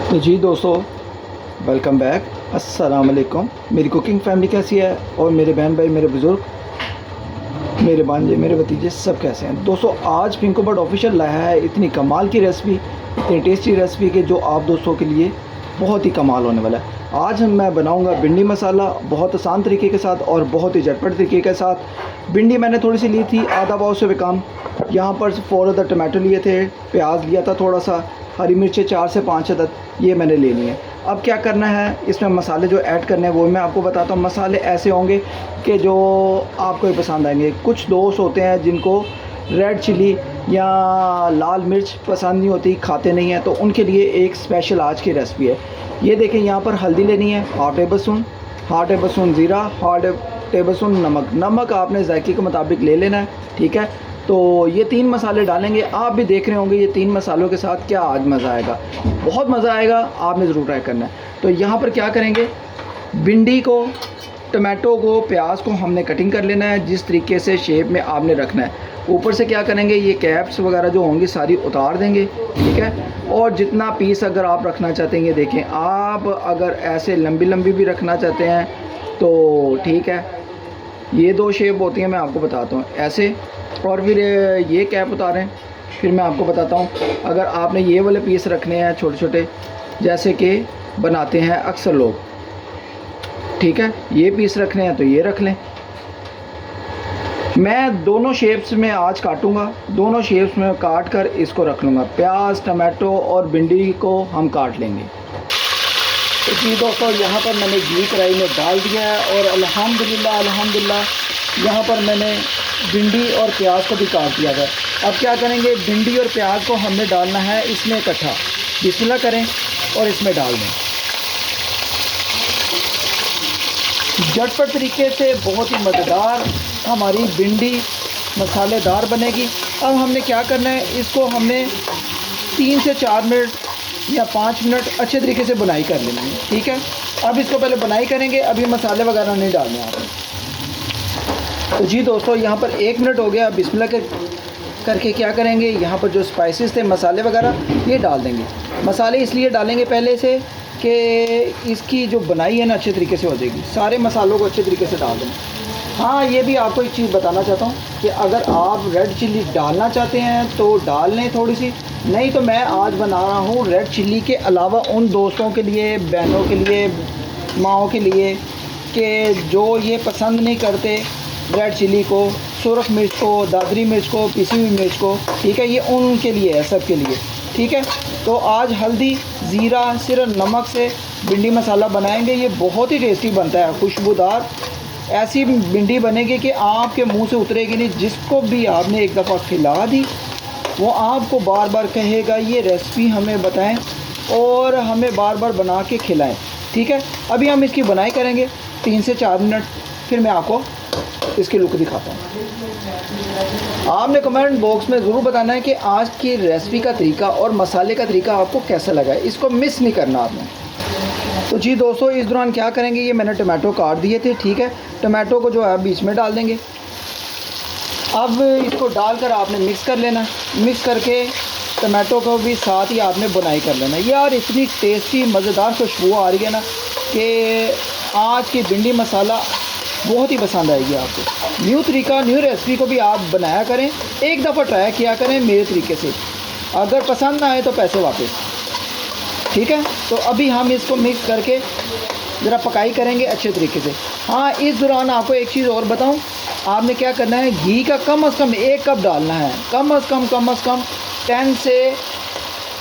तो जी दोस्तों, welcome back. अस्सलाम वालेकुम। मेरी कुकिंग फैमिली कैसी है और मेरे बहन भाई, मेरे बुज़ुर्ग, मेरे भांजे, मेरे भतीजे सब कैसे हैं दोस्तों। आज पिंको बर्ड ऑफिशियल लाया है इतनी कमाल की रेसिपी, इतनी टेस्टी रेसिपी कि जो आप दोस्तों के लिए बहुत ही कमाल होने वाला है। आज मैं बनाऊंगा भिंडी मसाला बहुत आसान तरीके के साथ और बहुत ही झटपट तरीके के साथ। भिंडी मैंने थोड़ी सी ली थी, आधा पाव से भी कम। यहाँ पर 4 अदर टमाटो लिए थे, प्याज लिया था थोड़ा सा, हरी मिर्चें 4 से 5 अदद ये मैंने लेनी है। अब क्या करना है, इसमें मसाले जो ऐड करने हैं वो मैं आपको बताता हूँ। मसाले ऐसे होंगे कि जो आपको ही पसंद आएंगे। कुछ दोस्त होते हैं जिनको रेड चिली या लाल मिर्च पसंद नहीं होती, खाते नहीं हैं, तो उनके लिए एक स्पेशल आज की रेसिपी है। ये देखें, यहाँ पर हल्दी लेनी है, हाफ टेबल स्पून ज़ीरा, हाफ टेबल स्पून नमक आपने जायके के मुताबिक ले लेना है, ठीक है। तो ये 3 मसाले डालेंगे। आप भी देख रहे होंगे ये 3 मसालों के साथ क्या आज मज़ा आएगा, बहुत मज़ा आएगा। आपने ज़रूर ट्राई करना है। तो यहाँ पर क्या करेंगे, भिंडी को, टमाटो को, प्याज को हमने कटिंग कर लेना है जिस तरीके से शेप में आपने रखना है। ऊपर से क्या करेंगे, ये कैप्स वगैरह जो होंगी सारी उतार देंगे, ठीक है। और जितना पीस अगर आप रखना चाहते हैं, ये देखें, आप अगर ऐसे लंबी लंबी भी रखना चाहते हैं तो ठीक है। ये 2 शेप होती हैं, मैं आपको बताता हूँ ऐसे। और फिर ये कैप उतारें, फिर मैं आपको बताता हूँ। अगर आपने ये वाले पीस रखने हैं छोटे छोटे, जैसे कि बनाते हैं अक्सर लोग, ठीक है, ये पीस रखने हैं तो ये रख लें। मैं दोनों शेप्स में आज काटूंगा, दोनों शेप्स में काट कर इसको रख लूँगा। प्याज, टमाटो और भिंडी को हम काट लेंगे। तो जी दोस्तों, यहाँ पर मैंने घी कढ़ाई में डाल दिया है और अल्हम्दुलिल्लाह यहाँ पर मैंने भिंडी और प्याज को भी काट दिया है। अब क्या करेंगे, भिंडी और प्याज को हमने डालना है इसमें इकट्ठा। बिस्मिल्लाह करें और इसमें डाल दें। झटपट तरीके से बहुत ही मज़ेदार हमारी भिंडी मसालेदार बनेगी। अब हमने क्या करना है, इसको हमने 3 से 4 मिनट या 5 मिनट अच्छे तरीके से बुनाई कर लेनी है, ठीक है। अब इसको पहले बुनाई करेंगे, अभी मसाले वगैरह नहीं डालने आपने। तो जी दोस्तों, यहाँ पर 1 मिनट हो गया। बिस्मिल्लाह करके क्या करेंगे, यहाँ पर जो स्पाइसेस थे, मसाले वगैरह, ये डाल देंगे। मसाले इसलिए डालेंगे पहले से कि इसकी जो बनाई है ना अच्छे तरीके से हो जाएगी। सारे मसालों को अच्छे तरीके से डाल दें। हाँ, ये भी आपको एक चीज़ बताना चाहता हूँ कि अगर आप रेड चिल्ली डालना चाहते हैं तो डाल लें थोड़ी सी, नहीं तो मैं आज बना रहा हूँ रेड चिल्ली के अलावा उन दोस्तों के लिए, बहनों के लिए, माओं के लिए कि जो ये पसंद नहीं करते रेड चिल्ली को, सुरख मिर्च को, दादरी मिर्च को, पिसी हुई मिर्च को, ठीक है। ये उनके लिए है, सबके लिए, ठीक है। तो आज हल्दी, ज़ीरा, सिर्फ नमक से भिंडी मसाला बनाएंगे। ये बहुत ही टेस्टी बनता है, खुशबूदार। ऐसी भिंडी बनेगी कि आपके मुंह से उतरेगी नहीं। जिसको भी आपने एक दफ़ा खिला दी वो आपको बार बार कहेगा ये रेसिपी हमें बताएं और हमें बार बार बना के खिलाएं, ठीक है। अभी हम इसकी बनाई करेंगे 3 से 4 मिनट, फिर मैं आपको इसकी लुक दिखाता हूँ। आपने कमेंट बॉक्स में ज़रूर बताना है कि आज की रेसिपी का तरीका और मसाले का तरीका आपको कैसा लगा है। इसको मिस नहीं करना आपने। तो जी दोस्तों, इस दौरान क्या करेंगे, ये मैंने टमाटो काट दिए थे, ठीक है। टमाटो को जो है बीच में डाल देंगे। अब इसको डालकर आपने मिक्स कर लेना। मिक्स करके टमाटो को भी साथ ही आपने बुनाई कर लेना। यार इतनी टेस्टी मज़ेदार खुशबू आ रही है ना कि आज की भिंडी मसाला बहुत ही पसंद आएगी आपको। न्यू तरीका, न्यू रेसिपी को भी आप बनाया करें, एक दफ़ा ट्राई किया करें मेरे तरीके से। अगर पसंद ना आए तो पैसे वापस, ठीक है। तो अभी हम इसको मिक्स करके ज़रा पकाई करेंगे अच्छे तरीके से। हाँ, इस दौरान आपको एक चीज़ और बताऊं, आपने क्या करना है, घी का कम से कम 1 कप डालना है। कम से कम 10 से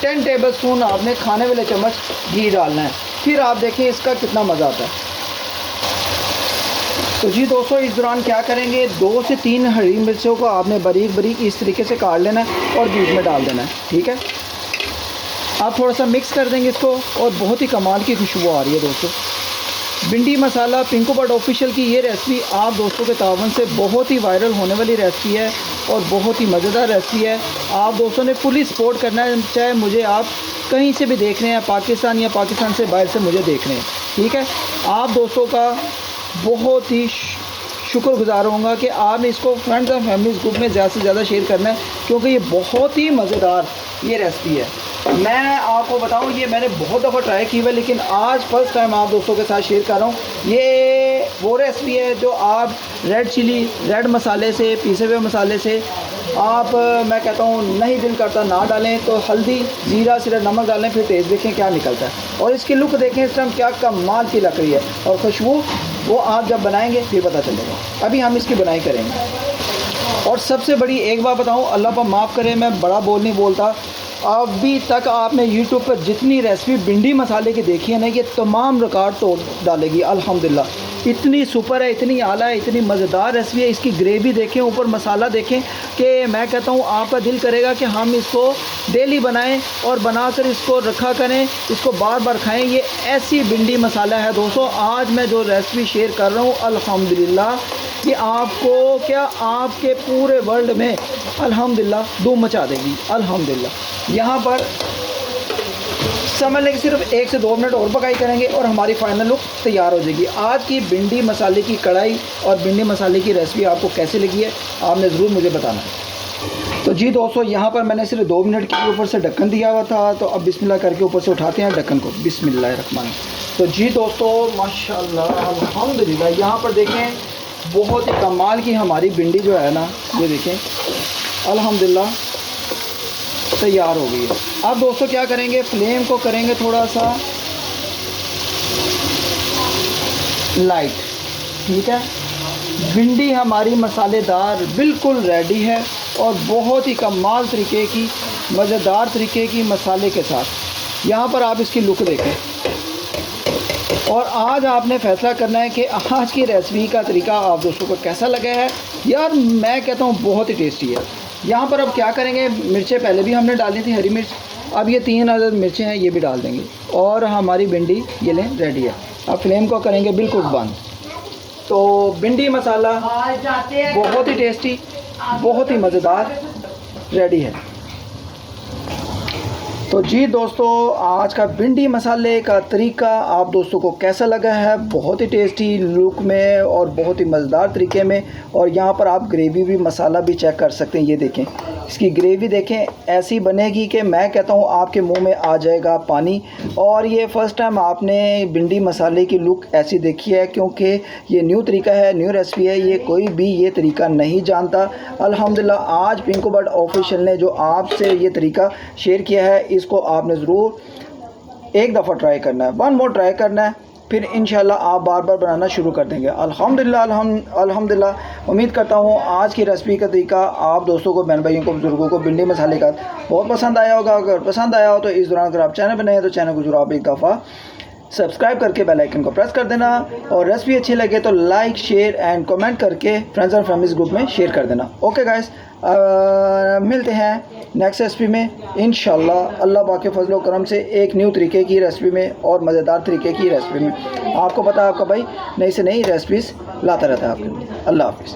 10 टेबल स्पून आपने खाने वाले चम्मच घी डालना है। फिर आप देखें इसका कितना मज़ा आता है। तो जी दोस्तों, इस दौरान क्या करेंगे, 2 से 3 हरी मिर्चों को आपने बारीक बारीक इस तरीके से काट लेना है और बीच में डाल देना है, ठीक है। आप थोड़ा सा मिक्स कर देंगे इसको और बहुत ही कमाल की खुशबू आ रही है दोस्तों। भिंडी मसाला पिंको बर्ड ऑफिशियल की ये रेसिपी आप दोस्तों के तावन से बहुत ही वायरल होने वाली रेसिपी है और बहुत ही मज़ेदार रेसिपी है। आप दोस्तों ने फुली सपोर्ट करना है, चाहे मुझे आप कहीं से भी देख रहे हैं, पाकिस्तान या पाकिस्तान से बाहर से मुझे देख रहे हैं, ठीक है। आप दोस्तों का बहुत ही शुक्रगुजार होऊंगा कि आपने इसको फ्रेंड्स एंड फैमिलीज़ ग्रुप में ज़्यादा से ज़्यादा शेयर करना है, क्योंकि ये बहुत ही मज़ेदार ये रेसिपी है। मैं आपको बताऊं, ये मैंने बहुत दफ़ा ट्राई की हुआ है, लेकिन आज फर्स्ट टाइम आप दोस्तों के साथ शेयर कर रहा हूँ। ये वो रेसिपी है जो आप रेड चिली, रेड मसाले से, पीसे हुए मसाले से आप, मैं कहता हूँ नहीं दिल करता ना डालें, तो हल्दी, ज़ीरा, सिर्फ नमक डालें, फिर टेस्ट देखें क्या निकलता है। और इसकी लुक देखें इस टाइम क्या कमाल की लग रही है, और खुशबू वो आप जब बनाएंगे फिर पता चलेगा। अभी हम इसकी बुनाई करेंगे। और सबसे बड़ी एक बात बताऊँ, अल्लाह पर माफ़ करे मैं बड़ा बोल नहीं बोलता, अभी तक आपने यूट्यूब पर जितनी रेसिपी भिंडी मसाले की देखी है ना, ये तमाम रिकॉर्ड तोड़ डालेगी अल्हम्दुलिल्लाह। इतनी सुपर है, इतनी आला है, इतनी मज़ेदार रेसिपी है। इसकी ग्रेवी देखें, ऊपर मसाला देखें, कि मैं कहता हूँ आपका दिल करेगा कि हम इसको डेली बनाएं और बनाकर इसको रखा करें, इसको बार बार खाएं। ये ऐसी भिंडी मसाला है दोस्तों, आज मैं जो रेसिपी शेयर कर रहा हूँ अल्हम्दुलिल्लाह, कि आपको क्या, आपके पूरे वर्ल्ड में अल्हम्दुलिल्लाह धूम मचा देगी अल्हम्दुलिल्लाह। यहाँ पर समझ लें कि सिर्फ 1 से 2 मिनट और पकाई करेंगे और हमारी फाइनल लुक तैयार हो जाएगी। आज की भिंडी मसाले की कढ़ाई और भिंडी मसाले की रेसिपी आपको कैसी लगी है, आपने ज़रूर मुझे बताना है। तो जी दोस्तों, यहाँ पर मैंने सिर्फ 2 मिनट के ऊपर से ढक्कन दिया हुआ था, तो अब बिस्मिल्लाह करके ऊपर से उठाते हैं ढक्कन को, बिस्मिल्लाहिर्रहमान। तो जी दोस्तों, माशाल्लाह अल्हम्दुलिल्लाह, यहाँ पर देखें बहुत ही कमाल की हमारी भिंडी जो है ना, ये देखें अल्हम्दुलिल्लाह तैयार हो गई है। अब दोस्तों क्या करेंगे, फ्लेम को करेंगे थोड़ा सा लाइट, ठीक है। भिंडी हमारी मसालेदार बिल्कुल रेडी है, और बहुत ही कमाल तरीके की, मज़ेदार तरीके की मसाले के साथ। यहाँ पर आप इसकी लुक देखें, और आज आपने फ़ैसला करना है कि आज की रेसिपी का तरीका आप दोस्तों को कैसा लगा है। यार मैं कहता हूँ बहुत ही टेस्टी है। यहाँ पर अब क्या करेंगे, मिर्चें पहले भी हमने डाली थी, हरी मिर्च, अब ये 3 अदद मिर्चें हैं, ये भी डाल देंगे, और हमारी भिंडी ये लें रेडी है। अब फ्लेम को करेंगे बिल्कुल बंद। तो भिंडी मसाला बहुत ही टेस्टी, बहुत ही मज़ेदार रेडी है। तो जी दोस्तों, आज का भिंडी मसाले का तरीका आप दोस्तों को कैसा लगा है, बहुत ही टेस्टी लुक में और बहुत ही मज़ेदार तरीके में। और यहाँ पर आप ग्रेवी भी, मसाला भी चेक कर सकते हैं, ये देखें इसकी ग्रेवी देखें, ऐसी बनेगी कि मैं कहता हूँ आपके मुंह में आ जाएगा पानी। और ये फ़र्स्ट टाइम आपने भिंडी मसाले की लुक ऐसी देखी है, क्योंकि ये न्यू तरीका है, न्यू रेसिपी है, ये कोई भी ये तरीका नहीं जानता। अल्हम्दुलिल्लाह आज पिंकू बट ऑफिशियल ने जो आपसे ये तरीका शेयर किया है, इसको आपने ज़रूर एक दफ़ा ट्राई करना है, 1 मोर ट्राई करना है, फिर इंशाल्लाह आप बार बार बनाना शुरू कर देंगे अल्हम्दुलिल्लाह। अल्हम्दुलिल्लाह उम्मीद करता हूँ आज की रेसिपी का तरीका आप दोस्तों को, बहन भाइयों को, बुजुर्गों को भिंडी मसाले का बहुत पसंद आया होगा। अगर पसंद आया हो तो इस दौरान अगर आप चैनल पर नए हैं तो चैनल को जरूर आप एक दफ़ा सब्सक्राइब करके बेल आइकन को प्रेस कर देना, और रेसिपी अच्छी लगे तो लाइक, शेयर एंड कमेंट करके फ्रेंड्स एंड फैमिलीज ग्रुप में शेयर कर देना। ओके गाइस, मिलते हैं नेक्स्ट रेसिपी में इंशाल्लाह। अल्लाह पाक के फजल व करम से एक न्यू तरीके की रेसिपी में और मज़ेदार तरीके की रेसिपी में। आपको पता है आपका भाई नई से नई रेसिपीज़ लाता रहता है आपके लिए। अल्लाह हाफिज़।